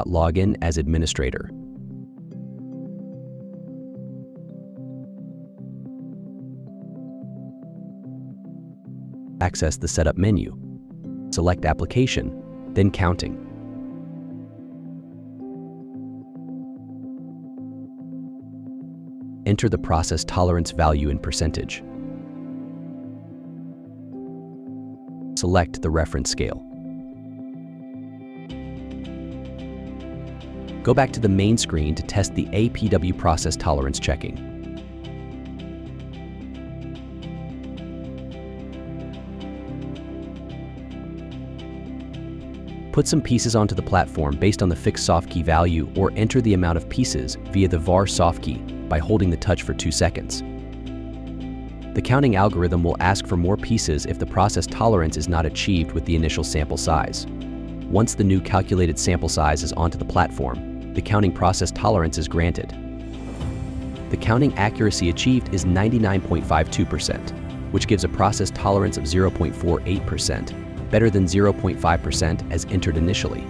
Login as administrator. Access the Setup menu. Select Application, then Counting. Enter the process tolerance value in percentage. Select the reference scale. Go back to the main screen to test the APW process tolerance checking. Put some pieces onto the platform based on the fixed soft key value, or enter the amount of pieces via the var soft key by holding the touch for 2 seconds. The counting algorithm will ask for more pieces if the process tolerance is not achieved with the initial sample size. Once the new calculated sample size is onto the platform, the counting process tolerance is granted. The counting accuracy achieved is 99.52%, which gives a process tolerance of 0.48%, better than 0.5% as entered initially.